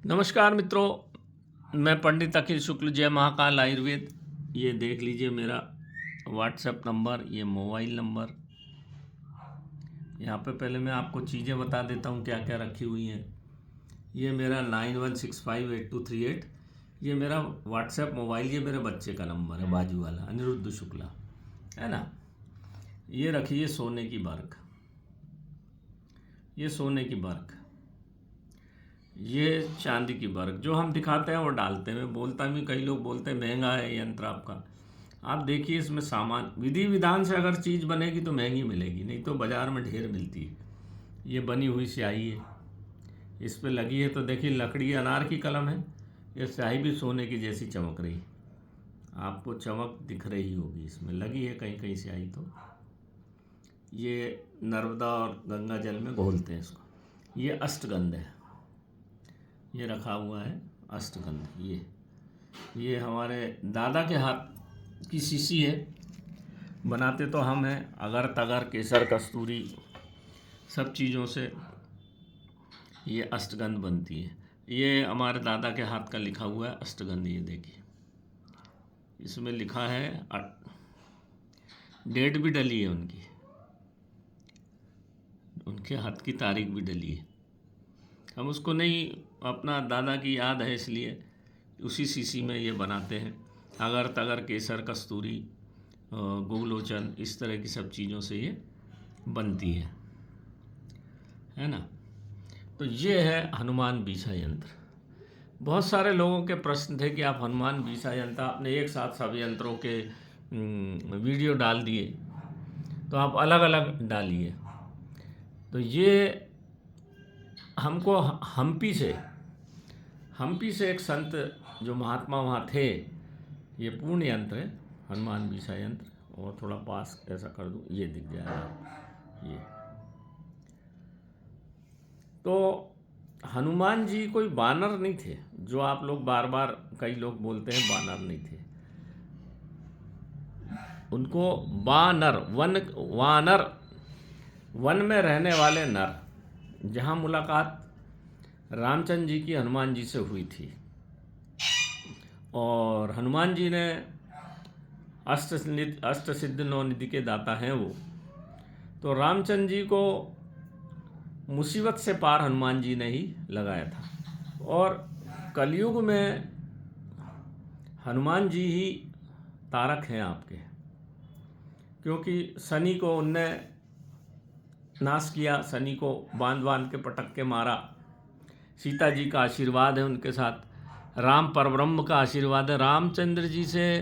नमस्कार मित्रों, मैं पंडित अखिल शुक्ल, जय महाकाल आयुर्वेद। ये देख लीजिए मेरा व्हाट्सएप नंबर, ये मोबाइल नंबर। यहाँ पे पहले मैं आपको चीज़ें बता देता हूँ क्या क्या रखी हुई हैं। ये मेरा 91658238, ये मेरा व्हाट्सएप मोबाइल, ये मेरे बच्चे का नंबर है, बाजू वाला अनिरुद्ध शुक्ला, है ना। ये रखिए सोने की बर्क, ये सोने की बर्क, ये चांदी की बर्क। जो हम दिखाते हैं वो डालते हैं। मैं बोलता भी, कई लोग बोलते हैं महंगा है यंत्र आपका। आप देखिए इसमें सामान, विधि विधान से अगर चीज़ बनेगी तो महंगी मिलेगी, नहीं तो बाज़ार में ढेर मिलती है। ये बनी हुई स्याही है, इस पे लगी है तो देखिए लकड़ी अनार की कलम है। ये स्याही भी सोने की जैसी चमक रही, आपको चमक दिख रही होगी, इसमें लगी है कहीं कहीं स्याही। तो ये नर्मदा और गंगा जल में घोलते हैं इसको। ये अष्टगंध है, ये रखा हुआ है अष्टगंध। ये हमारे दादा के हाथ की शीशी है, बनाते तो हम हैं। अगर तगर केसर कस्तूरी सब चीज़ों से ये अष्टगंध बनती है। ये हमारे दादा के हाथ का लिखा हुआ है अष्टगंध। ये देखिए इसमें लिखा है, डेट भी डली है उनकी, उनके हाथ की तारीख भी डली है। हम उसको नहीं, अपना दादा की याद है इसलिए उसी शीशी में ये बनाते हैं। अगर तगर केसर कस्तूरी गुगलोचन, इस तरह की सब चीज़ों से ये बनती है ना। तो ये है हनुमान बीसा यंत्र। बहुत सारे लोगों के प्रश्न थे कि आप हनुमान बीसा यंत्र, आपने एक साथ सब यंत्रों के वीडियो डाल दिए, तो आप अलग अलग डालिए। तो ये हमको हम्पी से एक संत जो महात्मा वहाँ थे, ये पूर्ण यंत्र है हनुमान बीसा यंत्र। और थोड़ा पास ऐसा कर दूँ, ये दिख जाएगा ये। तो हनुमान जी कोई बानर नहीं थे, जो आप लोग बार बार कई लोग बोलते हैं बानर नहीं थे। उनको वानर वन में रहने वाले नर, जहाँ मुलाकात रामचंद्र जी की हनुमान जी से हुई थी, और हनुमान जी ने अष्ट सिद्ध नौ निधि के दाता हैं वो। तो रामचंद्र जी को मुसीबत से पार हनुमान जी ने ही लगाया था। और कलयुग में हनुमान जी ही तारक हैं आपके, क्योंकि शनि को उनने नाश किया, शनि को बांध बांध के पटक के मारा। सीता जी का आशीर्वाद है उनके साथ, राम परब्रह्म का आशीर्वाद है। रामचंद्र जी से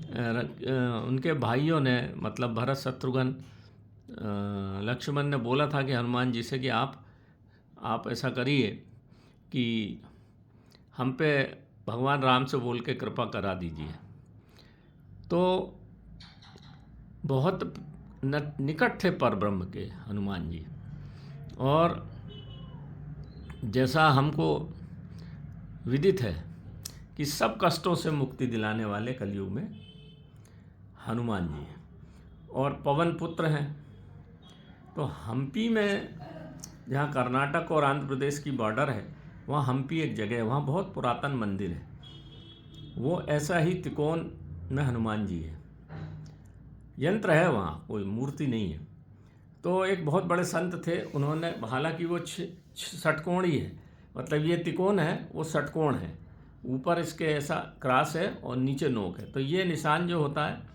उनके भाइयों ने, मतलब भरत शत्रुघ्न लक्ष्मण ने बोला था कि हनुमान जी से कि आप ऐसा करिए कि हम पे भगवान राम से बोल के कृपा करा दीजिए। तो बहुत निकट थे परब्रह्म के हनुमान जी। और जैसा हमको विदित है कि सब कष्टों से मुक्ति दिलाने वाले कलयुग में हनुमान जी हैं, और पवन पुत्र हैं। तो हम्पी में, जहाँ कर्नाटक और आंध्र प्रदेश की बॉर्डर है, वहाँ हम्पी एक जगह है, वहाँ बहुत पुरातन मंदिर है। वो ऐसा ही त्रिकोण में हनुमान जी है, यंत्र है वहाँ, कोई मूर्ति नहीं है। तो एक बहुत बड़े संत थे, उन्होंने, हालांकि वो षटकोणी है, मतलब ये त्रिकोण है, वो षटकोण है, ऊपर इसके ऐसा क्रॉस है और नीचे नोक है। तो ये निशान जो होता है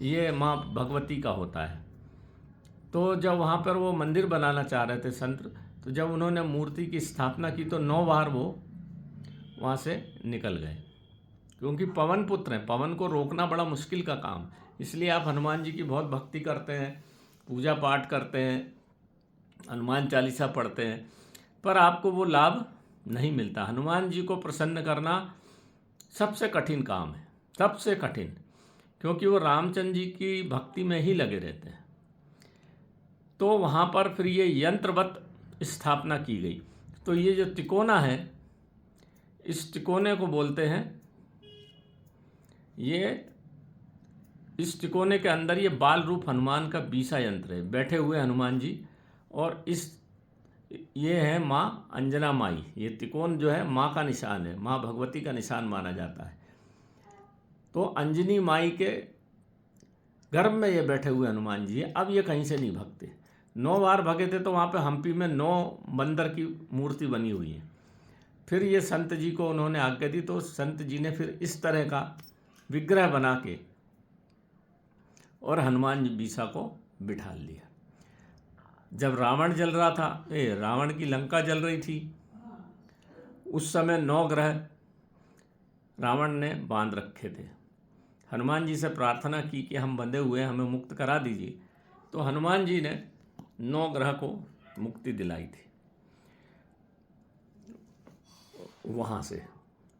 ये माँ भगवती का होता है। तो जब वहाँ पर वो मंदिर बनाना चाह रहे थे संत, तो जब उन्होंने मूर्ति की स्थापना की तो 9 बार वो वहाँ से निकल गए, क्योंकि पवन पुत्र हैं, पवन को रोकना बड़ा मुश्किल का काम। इसलिए आप हनुमान जी की बहुत भक्ति करते हैं, पूजा पाठ करते हैं, हनुमान चालीसा पढ़ते हैं, पर आपको वो लाभ नहीं मिलता। हनुमान जी को प्रसन्न करना सबसे कठिन काम है, सबसे कठिन, क्योंकि वो रामचंद्र जी की भक्ति में ही लगे रहते हैं। तो वहाँ पर फिर ये यंत्रवत स्थापना की गई। तो ये जो तिकोना है, इस तिकोने को बोलते हैं, ये इस तिकोने के अंदर ये बाल रूप हनुमान का बीसा यंत्र है, बैठे हुए हनुमान जी। और ये है माँ अंजना माई। ये त्रिकोण जो है माँ का निशान है, माँ भगवती का निशान माना जाता है। तो अंजनी माई के गर्भ में ये बैठे हुए हनुमान जी हैं। अब ये कहीं से नहीं भगते। 9 बार भगे थे तो वहाँ पे हम्पी में 9 बंदर की मूर्ति बनी हुई है। फिर ये संत जी को उन्होंने आज्ञा दी, तो संत जी ने फिर इस तरह का विग्रह बना के और हनुमान बीसा को बिठा लिया। जब रावण जल रहा था, रावण की लंका जल रही थी, उस समय 9 ग्रह रावण ने बांध रखे थे। हनुमान जी से प्रार्थना की कि हम बंधे हुए हैं, हमें मुक्त करा दीजिए। तो हनुमान जी ने 9 ग्रह को मुक्ति दिलाई थी वहाँ से।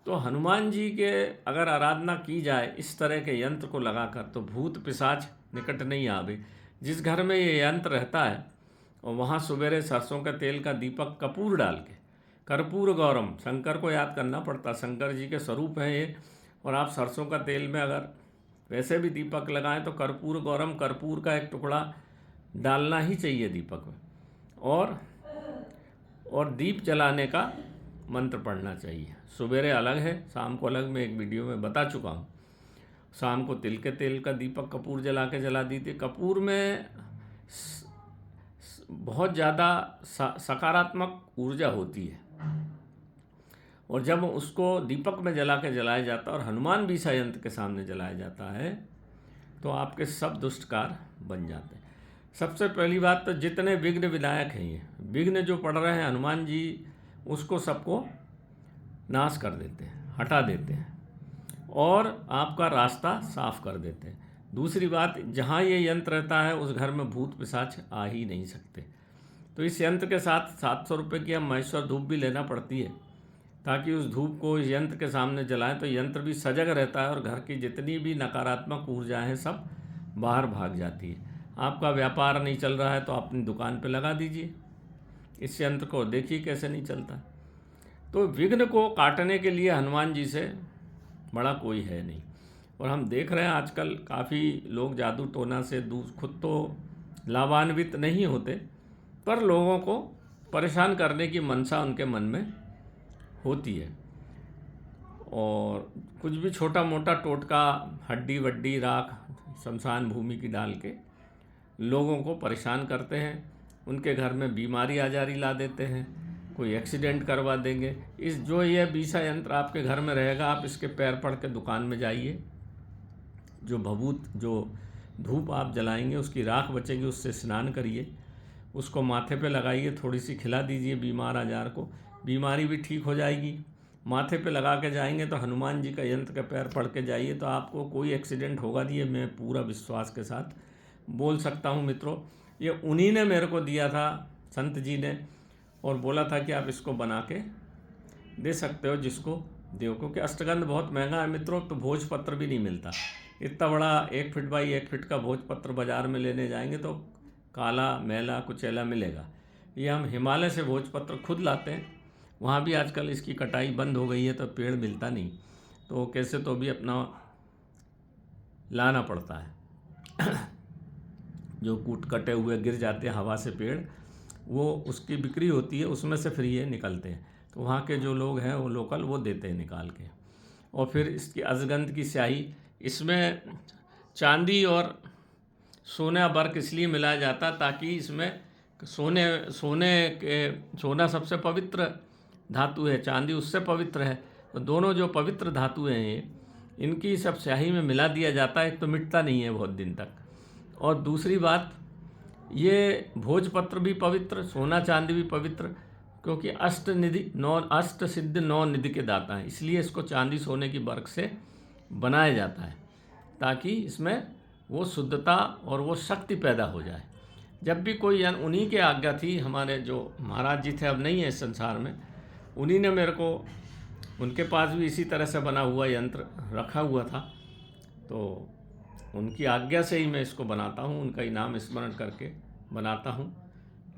तो हनुमान जी के अगर आराधना की जाए इस तरह के यंत्र को लगाकर, तो भूत पिशाच निकट नहीं आवे। जिस घर में ये यंत्र रहता है और वहाँ सवेरे सरसों का तेल का दीपक कपूर डाल के, कर्पूर गौरम, शंकर को याद करना पड़ता, शंकर जी के स्वरूप हैं ये। और आप सरसों का तेल में अगर वैसे भी दीपक लगाएं तो कर्पूर गौरम, कर्पूर का एक टुकड़ा डालना ही चाहिए दीपक में। और दीप जलाने का मंत्र पढ़ना चाहिए। सवेरे अलग है, शाम को अलग। मैं एक वीडियो में बता चुका हूँ। शाम को तिल के तेल का दीपक कपूर जला के जला दीजिए। कपूर में बहुत ज़्यादा सकारात्मक ऊर्जा होती है, और जब उसको दीपक में जला के जलाया जाता है और हनुमान बीसा यंत्र के सामने जलाया जाता है तो आपके सब दुष्ट कार्य बन जाते हैं। सबसे पहली बात तो जितने विघ्न विनायक हैं, ये विघ्न जो पड़ रहे हैं, हनुमान जी उसको सबको नाश कर देते हैं, हटा देते हैं और आपका रास्ता साफ कर देते हैं। दूसरी बात, जहाँ ये यंत्र रहता है उस घर में भूत पिशाच आ ही नहीं सकते। तो इस यंत्र के साथ 700 रुपये की हम महेश्वर धूप भी लेना पड़ती है, ताकि उस धूप को इस यंत्र के सामने जलाएं तो यंत्र भी सजग रहता है और घर की जितनी भी नकारात्मक ऊर्जाएं हैं सब बाहर भाग जाती है। आपका व्यापार नहीं चल रहा है तो अपनी दुकान पे लगा दीजिए इस यंत्र को, देखिए कैसे नहीं चलता। तो विघ्न को काटने के लिए हनुमान जी से बड़ा कोई है नहीं। और हम देख रहे हैं आजकल काफ़ी लोग जादू टोना से खुद तो लाभान्वित नहीं होते, पर लोगों को परेशान करने की मंशा उनके मन में होती है। और कुछ भी छोटा मोटा टोटका, हड्डी वड्डी, राख, शमशान भूमि की डाल के लोगों को परेशान करते हैं। उनके घर में बीमारी आजारी ला देते हैं, कोई एक्सीडेंट करवा देंगे। ये बीसा यंत्र आपके घर में रहेगा, आप इसके पैर पड़ के दुकान में जाइए, जो भभूत, जो धूप आप जलाएंगे उसकी राख बचेगी, उससे स्नान करिए, उसको माथे पे लगाइए, थोड़ी सी खिला दीजिए बीमार आजार को, बीमारी भी ठीक हो जाएगी। माथे पे लगा के जाएंगे तो हनुमान जी का यंत्र के पैर पड़ के जाइए तो आपको कोई एक्सीडेंट होगा नहीं। ये मैं पूरा विश्वास के साथ बोल सकता हूँ मित्रों। ये उन्हीं ने मेरे को दिया था, संत जी ने, और बोला था कि आप इसको बना के दे सकते हो जिसको देव, क्योंकि अष्टगंध बहुत महंगा है मित्रों। तो भोजपत्र भी नहीं मिलता इतना बड़ा 1 फीट बाई 1 फीट का भोजपत्र बाज़ार में लेने जाएंगे तो काला मैला कुचैला मिलेगा। ये हम हिमालय से भोजपत्र खुद लाते हैं, वहाँ भी आजकल इसकी कटाई बंद हो गई है तो पेड़ मिलता नहीं, तो कैसे तो भी अपना लाना पड़ता है। जो कटे हुए गिर जाते हैं हवा से पेड़, वो उसकी बिक्री होती है, उसमें से फिर ये निकलते हैं। तो वहाँ के जो लोग हैं वो लोकल वो देते हैं निकाल के। और फिर इसकी अजगंध की स्याही, इसमें चांदी और सोना वर्क इसलिए मिलाया जाता है ताकि इसमें सोना सबसे पवित्र धातु है, चांदी उससे पवित्र है। तो दोनों जो पवित्र धातु हैं ये, इनकी सब स्याही में मिला दिया जाता है, तो मिटता नहीं है बहुत दिन तक। और दूसरी बात, ये भोजपत्र भी पवित्र, सोना चांदी भी पवित्र, क्योंकि अष्ट सिद्ध 9 निधि के दाता हैं, इसलिए इसको चांदी सोने की वर्क से बनाया जाता है ताकि इसमें वो शुद्धता और वो शक्ति पैदा हो जाए। जब भी कोई उन्हीं की आज्ञा थी, हमारे जो महाराज जी थे अब नहीं है इस संसार में, उन्हीं ने मेरे को, उनके पास भी इसी तरह से बना हुआ यंत्र रखा हुआ था, तो उनकी आज्ञा से ही मैं इसको बनाता हूँ, उनका ही नाम स्मरण करके बनाता हूँ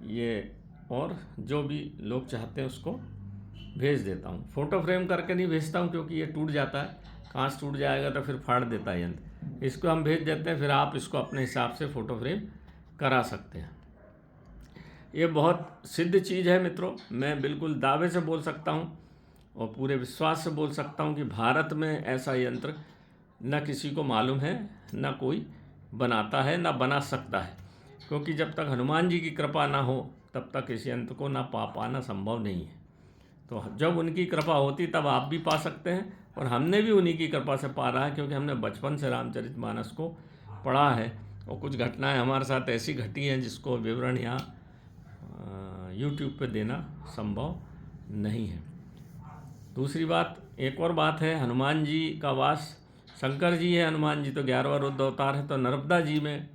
ये। और जो भी लोग चाहते हैं उसको भेज देता हूँ। फ़ोटो फ्रेम करके नहीं भेजता हूँ क्योंकि ये टूट जाता है, कांच टूट जाएगा तो फिर फाड़ देता है यंत्र। इसको हम भेज देते हैं, फिर आप इसको अपने हिसाब से फ़ोटो फ्रेम करा सकते हैं। ये बहुत सिद्ध चीज़ है मित्रों। मैं बिल्कुल दावे से बोल सकता हूँ और पूरे विश्वास से बोल सकता हूँ कि भारत में ऐसा यंत्र न किसी को मालूम है, न कोई बनाता है, न बना सकता है, क्योंकि जब तक हनुमान जी की कृपा ना हो तब तक इस यंत्र को ना पा पाना संभव नहीं है। तो जब उनकी कृपा होती तब आप भी पा सकते हैं, और हमने भी उन्हीं की कृपा से पा रहा है, क्योंकि हमने बचपन से रामचरितमानस को पढ़ा है और कुछ घटनाएं हमारे साथ ऐसी घटी हैं जिसको विवरण यहाँ यूट्यूब पे देना संभव नहीं है। दूसरी बात, एक और बात है, हनुमान जी का वास शंकर जी है, हनुमान जी तो 11वां रुद्र अवतार है। तो नर्मदा जी में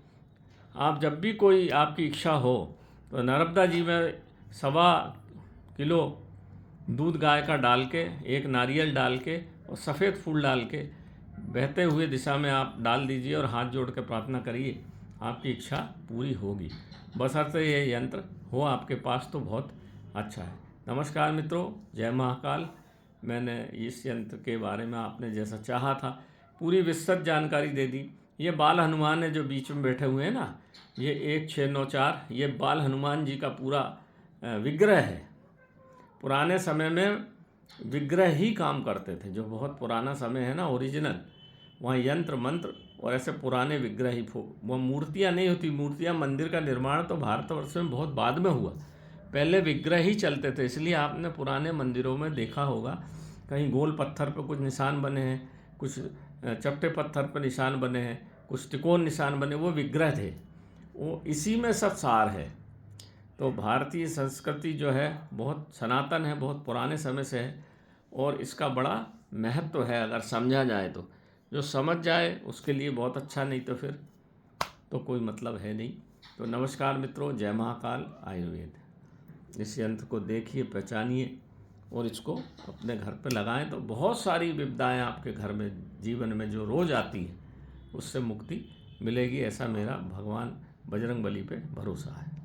आप जब भी कोई आपकी इच्छा हो तो नर्मदा जी में 1.25 किलो दूध गाय का डाल के, एक नारियल डाल के और सफ़ेद फूल डाल के बहते हुए दिशा में आप डाल दीजिए और हाथ जोड़ के प्रार्थना करिए, आपकी इच्छा पूरी होगी। बशर्ते ये यंत्र हो आपके पास तो बहुत अच्छा है। नमस्कार मित्रों, जय महाकाल। मैंने इस यंत्र के बारे में आपने जैसा चाहा था पूरी विस्तृत जानकारी दे दी। ये बाल हनुमान है जो बीच में बैठे हुए हैं ना, ये 1694, ये बाल हनुमान जी का पूरा विग्रह है। पुराने समय में विग्रह ही काम करते थे, जो बहुत पुराना समय है ना ओरिजिनल, वहाँ यंत्र मंत्र और ऐसे पुराने विग्रह ही वो मूर्तियाँ नहीं होती। मूर्तियाँ, मंदिर का निर्माण तो भारतवर्ष में बहुत बाद में हुआ, पहले विग्रह ही चलते थे। इसलिए आपने पुराने मंदिरों में देखा होगा कहीं गोल पत्थर पर कुछ निशान बने हैं, कुछ चपटे पत्थर पर निशान बने हैं, कुछ त्रिकोण निशान बने, वो विग्रह थे। वो इसी में सब सार है। तो भारतीय संस्कृति जो है बहुत सनातन है, बहुत पुराने समय से है और इसका बड़ा महत्व है। अगर समझा जाए तो, जो समझ जाए उसके लिए बहुत अच्छा, नहीं तो फिर तो कोई मतलब है नहीं। तो नमस्कार मित्रों, जय महाकाल आयुर्वेद। इस यंत्र को देखिए, पहचानिए और इसको अपने घर पे लगाएं तो बहुत सारी विपदाएं आपके घर में, जीवन में जो रोज़ आती है, उससे मुक्ति मिलेगी। ऐसा मेरा भगवान बजरंगबली पे भरोसा है।